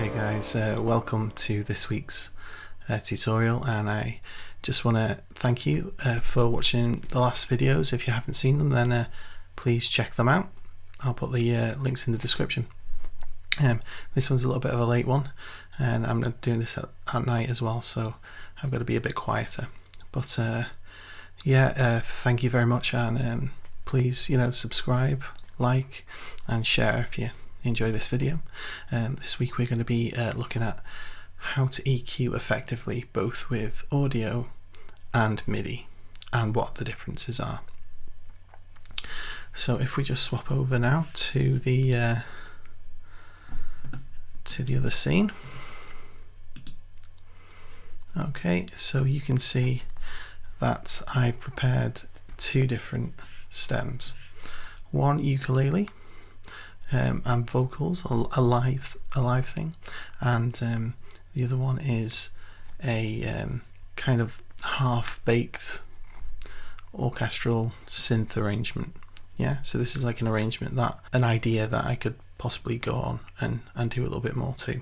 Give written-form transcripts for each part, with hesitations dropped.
Okay guys, welcome to this week's tutorial, and I just want to thank you for watching the last videos. If you haven't seen them, then please check them out. I'll put the links in the description. This one's a little bit of a late one, and I'm doing this at night as well, so I've got to be a bit quieter. But yeah, thank you very much, and please, subscribe, like and share if you enjoy this video. This week we're going to be looking at how to EQ effectively, both with audio and MIDI, and what the differences are. So if we just swap over now to the other scene. Okay, so you can see that I've prepared two different stems. One ukulele and vocals, a live thing, and the other one is a kind of half-baked orchestral synth arrangement. Yeah, so this is like an idea that I could possibly go on and do a little bit more too.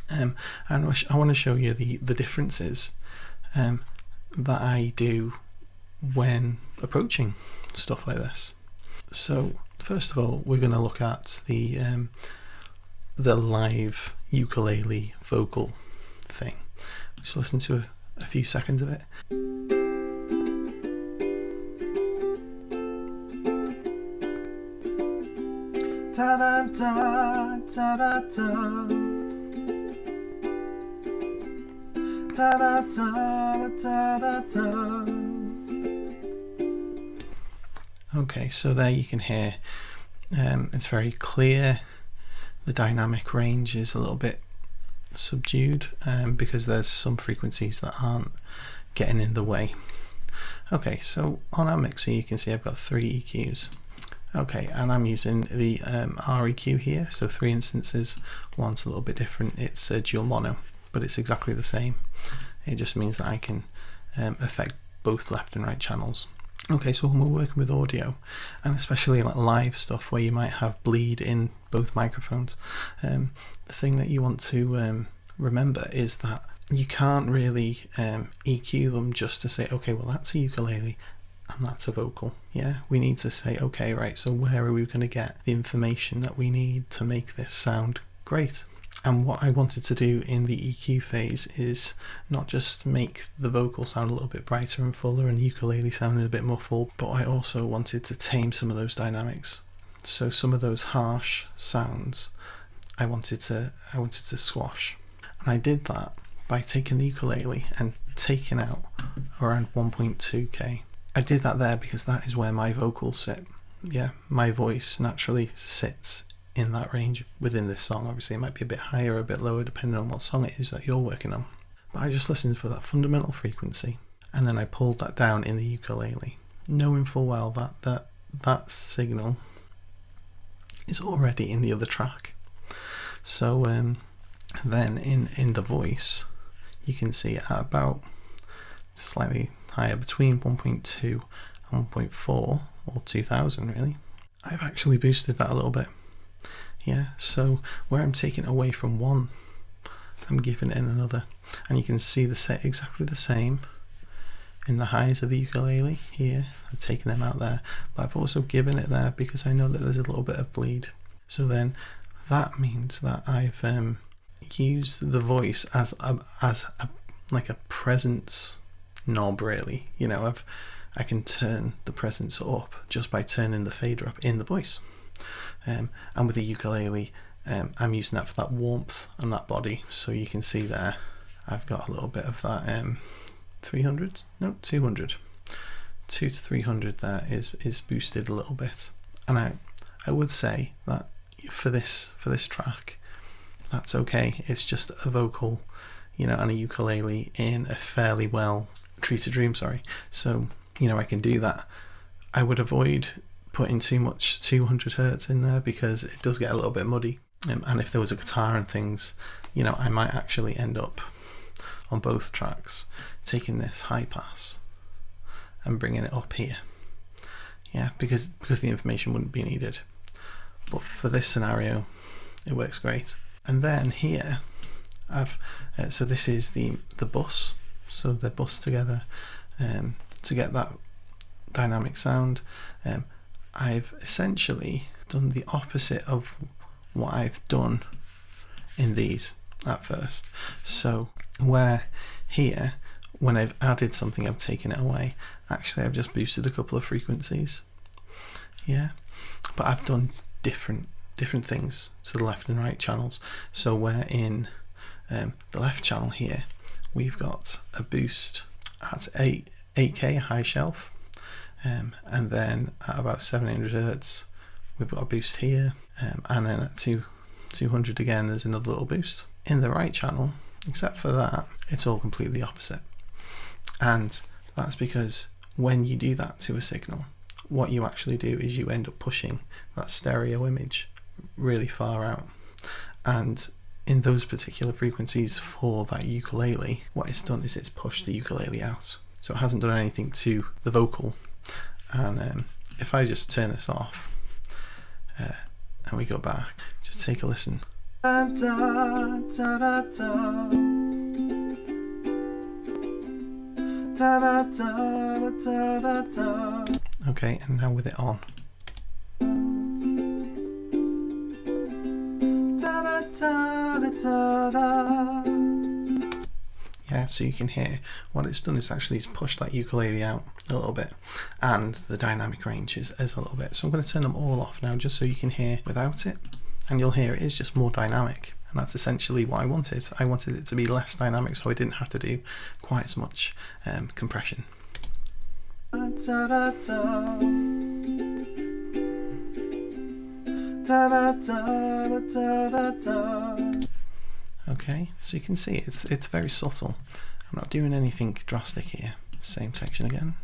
And I want to show you the differences that I do when approaching stuff like this. So first of all, we're going to look at the live ukulele vocal thing. Just listen to a few seconds of it. Da da da da da da da da da da da. Okay, so there you can hear it's very clear. The dynamic range is a little bit subdued because there's some frequencies that aren't getting in the way. Okay, so on our mixer you can see I've got 3 EQs. Okay, and I'm using the REQ here, so 3 instances. One's a little bit different, it's a dual mono, but it's exactly the same. It just means that I can affect both left and right channels. Okay, so when we're working with audio, and especially like live stuff where you might have bleed in both microphones, the thing that you want to remember is that you can't really EQ them just to say, okay, well that's a ukulele and that's a vocal. Yeah, we need to say, okay, right, so where are we going to get the information that we need to make this sound great? And what I wanted to do in the EQ phase is not just make the vocal sound a little bit brighter and fuller and the ukulele sounding a bit more full, but I also wanted to tame some of those dynamics. So some of those harsh sounds I wanted to squash. And I did that by taking the ukulele and taking out around 1.2k. I did that there because that is where my vocals sit. Yeah, my voice naturally sits in that range within this song. Obviously it might be a bit higher or a bit lower depending on what song it is that you're working on, but I just listened for that fundamental frequency and then I pulled that down in the ukulele, knowing full well that signal is already in the other track. So then in the voice you can see at about slightly higher, between 1.2 and 1.4 or 2000 really, I've actually boosted that a little bit. Yeah, so where I'm taking away from one, I'm giving it in another, and you can see exactly the same in the highs of the ukulele here. I've taken them out there, but I've also given it there because I know that there's a little bit of bleed. So then that means that I've used the voice as like a presence knob, really. I can turn the presence up just by turning the fader up in the voice. And with the ukulele, I'm using that for that warmth and that body. So you can see there, I've got a little bit of that 200 to 300 there is boosted a little bit. And I would say that for this track, that's okay. It's just a vocal, and a ukulele in a fairly well treated room. So I can do that. I would avoid putting too much 200 hertz in there because it does get a little bit muddy, and if there was a guitar and things, I might actually end up on both tracks taking this high pass and bringing it up here. Yeah, because the information wouldn't be needed. But for this scenario, it works great. And then here, So this is the bus, so they're bussed together to get that dynamic sound. I've essentially done the opposite of what I've done in these at first. So where here, when I've added something, I've taken it away. Actually, I've just boosted a couple of frequencies. Yeah, but I've done different things to the left and right channels. So where in the left channel here, we've got a boost at 8K high shelf, and then at about 700 Hertz, we've got a boost here, and then at 200 again, there's another little boost. In the right channel, except for that, it's all completely opposite. And that's because when you do that to a signal, what you actually do is you end up pushing that stereo image really far out. And in those particular frequencies for that ukulele, what it's done is it's pushed the ukulele out. So it hasn't done anything to the vocal. And if I just turn this off and we go back, just take a listen. Da, da, da, da, da. Da, da, da, da, da, da. Okay, and now with it on. Da, da, da, da, da. Yeah, so you can hear what it's done is actually it's pushed that ukulele out a little bit, and the dynamic range is a little bit. So I'm going to turn them all off now just so you can hear without it, and you'll hear it is just more dynamic. And that's essentially what I wanted. I wanted it to be less dynamic so I didn't have to do quite as much compression. Da, da, da. Da, da, da, da, da, da. Okay, so you can see it's very subtle. I'm not doing anything drastic here. Same section again.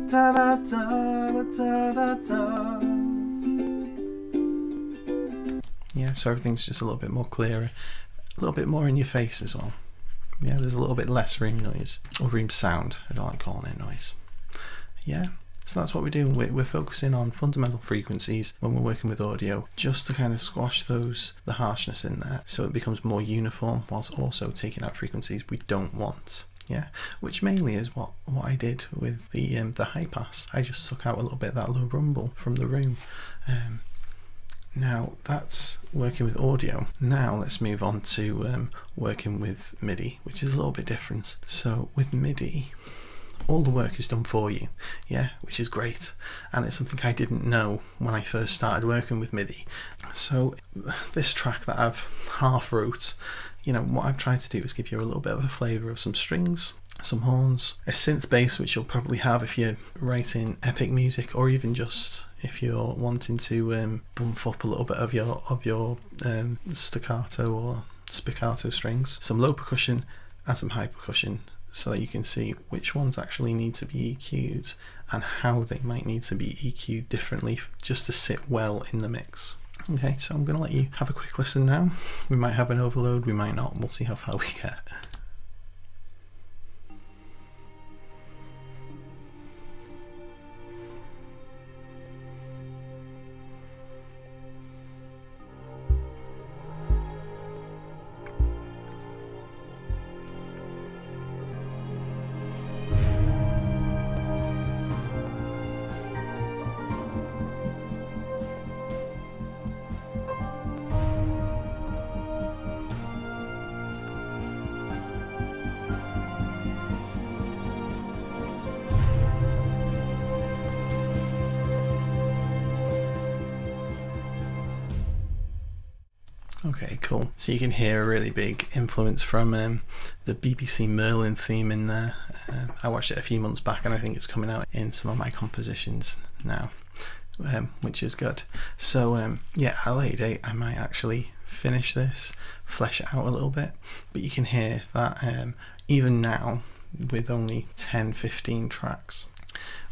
Da, da, da, da, da, da. Yeah, so everything's just a little bit more clearer, a little bit more in your face as well. Yeah, there's a little bit less room noise, or room sound. I don't like calling it noise. Yeah, so that's what we're doing. We're focusing on fundamental frequencies when we're working with audio, just to kind of squash the harshness in there, so it becomes more uniform, whilst also taking out frequencies we don't want. Yeah, which mainly is what I did with the high pass. I just suck out a little bit of that low rumble from the room. Now that's working with audio. Now let's move on to working with MIDI, which is a little bit different. So with MIDI, all the work is done for you, yeah, which is great. And it's something I didn't know when I first started working with MIDI. So this track that I've half wrote, you know, what I've tried to do is give you a little bit of a flavour of some strings, some horns, a synth bass, which you'll probably have if you're writing epic music, or even just if you're wanting to bump up a little bit of your staccato or spiccato strings, some low percussion and some high percussion, so that you can see which ones actually need to be EQ'd and how they might need to be EQ'd differently just to sit well in the mix. Okay, so I'm going to let you have a quick listen now. We might have an overload, we might not, we'll see how far we get. Okay, cool. So you can hear a really big influence from the BBC Merlin theme in there. I watched it a few months back and I think it's coming out in some of my compositions now, which is good. So yeah, at a later date I might actually finish this, flesh it out a little bit, but you can hear that even now with only 10-15 tracks,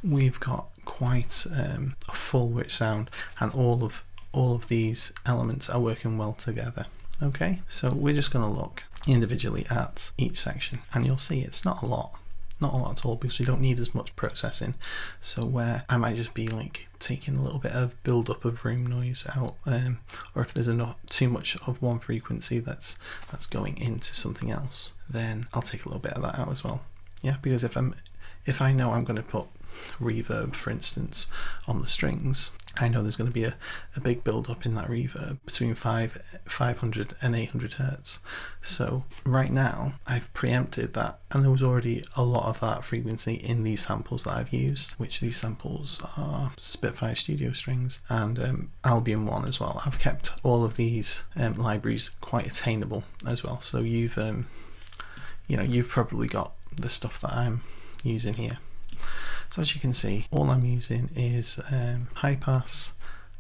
we've got quite a full rich sound, and all of these elements are working well together. Okay, so we're just going to look individually at each section and you'll see it's not a lot, not a lot at all, because we don't need as much processing. So where I might just be like taking a little bit of build up of room noise out, or if there's not too much of one frequency that's going into something else, then I'll take a little bit of that out as well. Yeah, because if I know I'm going to put reverb, for instance, on the strings, I know there's going to be a big build up in that reverb between 500 and 800 hertz. So right now I've preempted that, and there was already a lot of that frequency in these samples that I've used, which these samples are Spitfire Studio strings and Albion 1 as well. I've kept all of these libraries quite attainable as well. So you've probably got the stuff that I'm using here. So as you can see, all I'm using is high pass,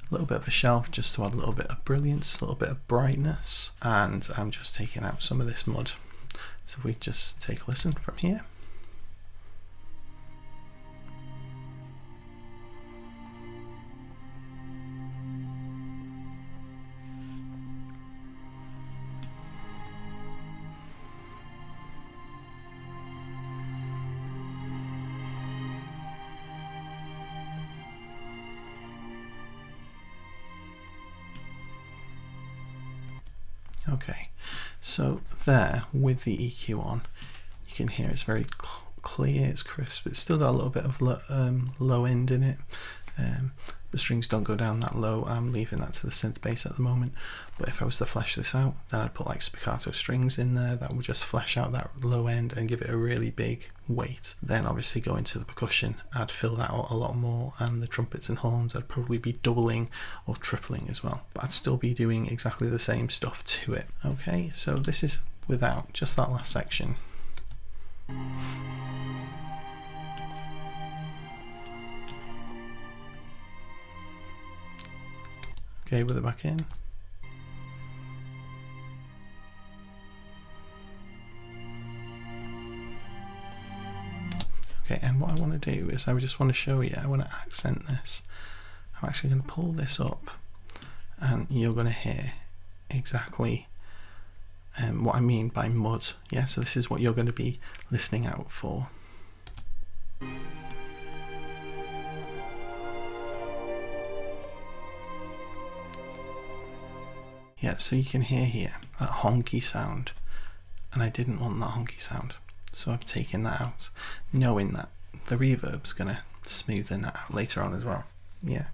a little bit of a shelf just to add a little bit of brilliance, a little bit of brightness, and I'm just taking out some of this mud. So if we just take a listen from here. Okay, so there with the EQ on, you can hear it's very clear, it's crisp, it's still got a little bit of low end in it. The strings don't go down that low, I'm leaving that to the synth bass at the moment, but if I was to flesh this out, then I'd put like spiccato strings in there that would just flesh out that low end and give it a really big weight. Then obviously go into the percussion, I'd fill that out a lot more, and the trumpets and horns I'd probably be doubling or tripling as well, but I'd still be doing exactly the same stuff to it. Okay, so this is without just that last section. Okay, with it back in. Okay, and what I want to do is I just want to show you, I want to accent this. I'm actually going to pull this up and you're going to hear exactly what I mean by mud. Yeah, so this is what you're going to be listening out for. Yeah, so you can hear here that honky sound, and I didn't want that honky sound, so I've taken that out, knowing that the reverb's gonna smoothen that out later on as well. Yeah,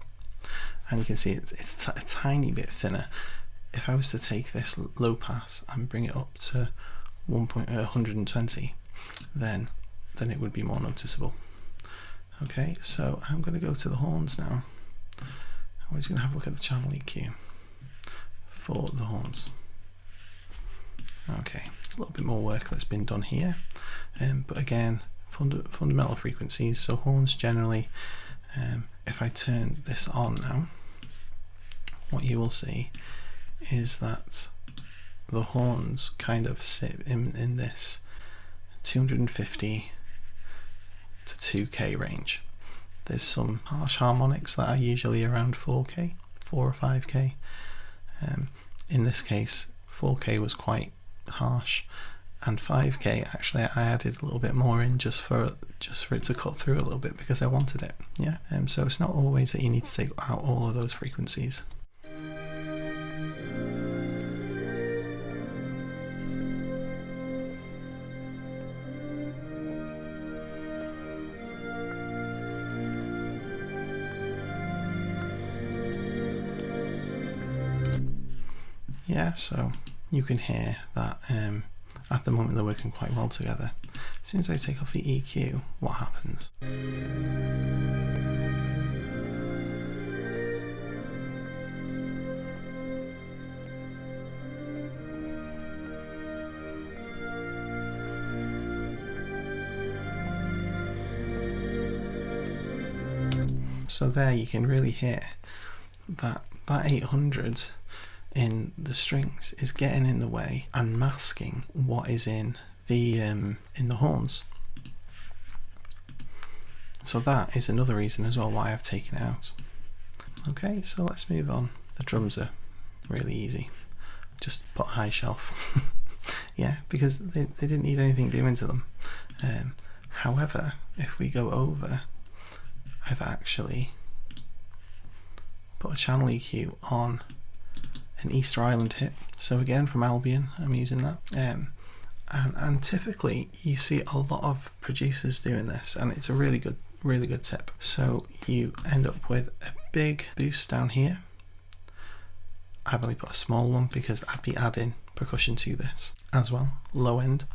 and you can see it's a tiny bit thinner. If I was to take this low pass and bring it up to 120, then it would be more noticeable. Okay, so I'm going to go to the horns now. I'm just going to have a look at the channel EQ for the horns. Okay, it's a little bit more work that's been done here, but again, fundamental frequencies. So horns generally, if I turn this on now, what you will see is that the horns kind of sit in this 250 to 2K range. There's some harsh harmonics that are usually around 4K, 4 or 5K. In this case, 4K was quite harsh, and 5K actually I added a little bit more in just for it to cut through a little bit because I wanted it. Yeah, so it's not always that you need to take out all of those frequencies. Yeah, so you can hear that at the moment they're working quite well together. As soon as I take off the EQ, what happens? So there you can really hear that 800 in the strings is getting in the way and masking what is in the horns. So that is another reason as well why I've taken it out. Okay, so let's move on. The drums are really easy. Just put high shelf. Yeah, because they didn't need anything doing to them. However, if we go over, I've actually put a channel EQ on an Easter Island hit. So again, from Albion, I'm using that. And typically you see a lot of producers doing this, and it's a really good tip. So you end up with a big boost down here. I've only put a small one because I'd be adding percussion to this as well, low end,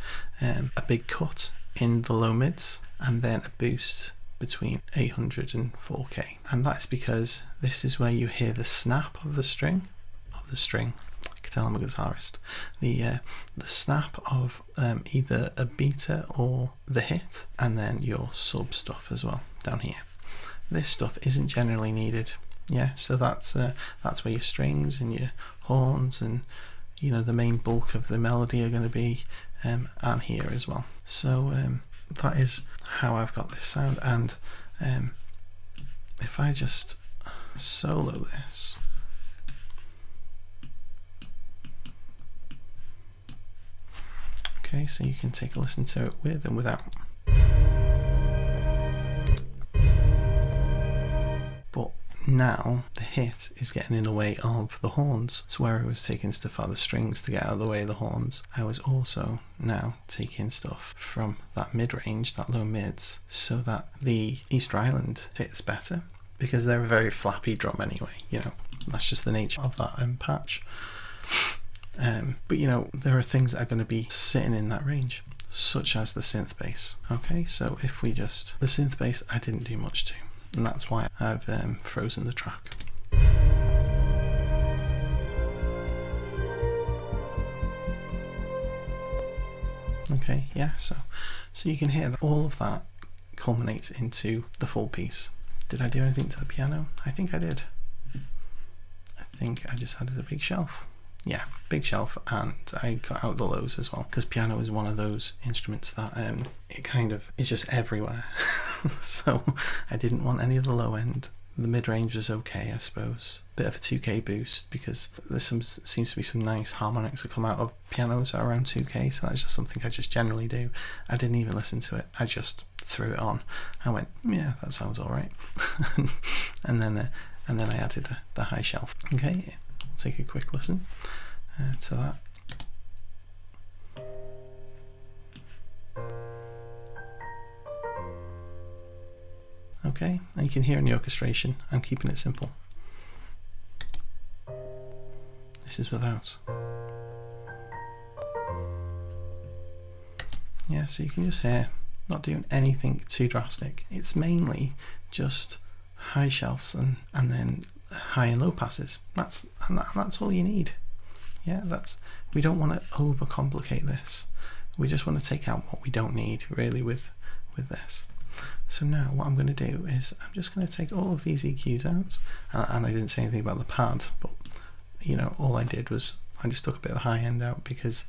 a big cut in the low mids, and then a boost between 800 and 4K. And that's because this is where you hear the snap of the string. I can tell I'm a guitarist. The snap of either a beta or the hit, and then your sub stuff as well down here. This stuff isn't generally needed. Yeah, so that's where your strings and your horns and the main bulk of the melody are going to be, and here as well. So that is how I've got this sound. And if I just solo this, okay, so you can take a listen to it with and without. But now the hit is getting in the way of the horns. So where I was taking stuff out of the strings to get out of the way of the horns, I was also now taking stuff from that mid-range, that low mids, so that the Easter Island fits better, because they're a very flappy drum anyway, that's just the nature of that patch. But there are things that are going to be sitting in that range, such as the synth bass. Okay, so if we the synth bass I didn't do much to, and that's why I've frozen the track. Okay, yeah, so you can hear that all of that culminates into the full piece. Did I do anything to the piano? I think I did. I think I just added a big shelf. Yeah, big shelf, and I cut out the lows as well, because piano is one of those instruments that it kind of is just everywhere. So I didn't want any of the low end. The mid-range was okay, I suppose. Bit of a 2K boost, because there seems to be some nice harmonics that come out of pianos at around 2K, so that's just something I just generally do. I didn't even listen to it, I just threw it on. I went, yeah, that sounds alright. and then I added the high shelf. Okay, we'll take a quick listen to that. Okay, and you can hear in the orchestration, I'm keeping it simple. This is without. Yeah, so you can just hear, not doing anything too drastic. It's mainly just high shelves and then high and low passes. That's all you need. Yeah, we don't want to overcomplicate this. We just want to take out what we don't need really with this. So now what I'm going to do is I'm just going to take all of these EQs out, and I didn't say anything about the pad, but all I did was I just took a bit of the high end out, because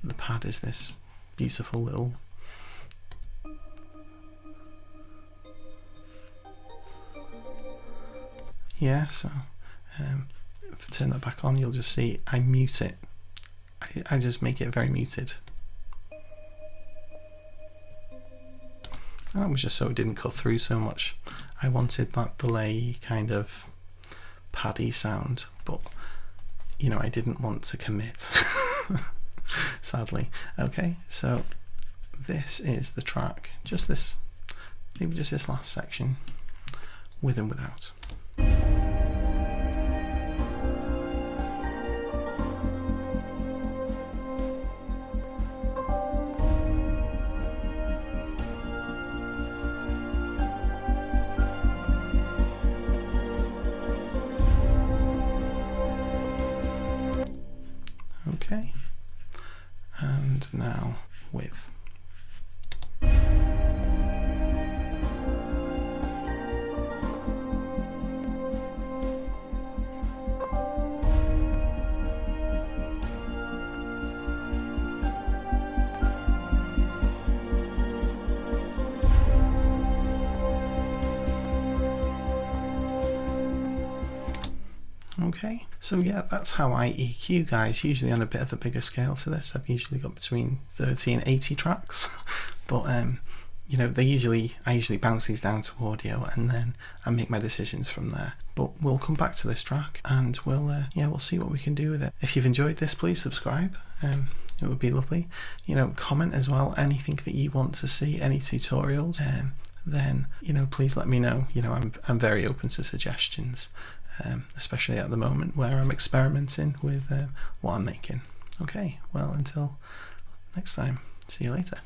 the pad is this beautiful little so if I turn that back on, you'll just see I mute it. I just make it very muted. And that was just so it didn't cut through so much. I wanted that delay kind of paddy sound, but I didn't want to commit, sadly. Okay, so this is the track, maybe just this last section, with and without. Okay, and now with. Okay, so yeah, that's how I EQ, guys, usually on a bit of a bigger scale to this. I've usually got between 30 and 80 tracks, but I usually bounce these down to audio, and then I make my decisions from there. But we'll come back to this track, and we'll see what we can do with it. If you've enjoyed this, please subscribe. It would be lovely. Comment as well, anything that you want to see, any tutorials, then please let me know. I'm very open to suggestions, especially at the moment where I'm experimenting with what I'm making. Okay, well, until next time, see you later.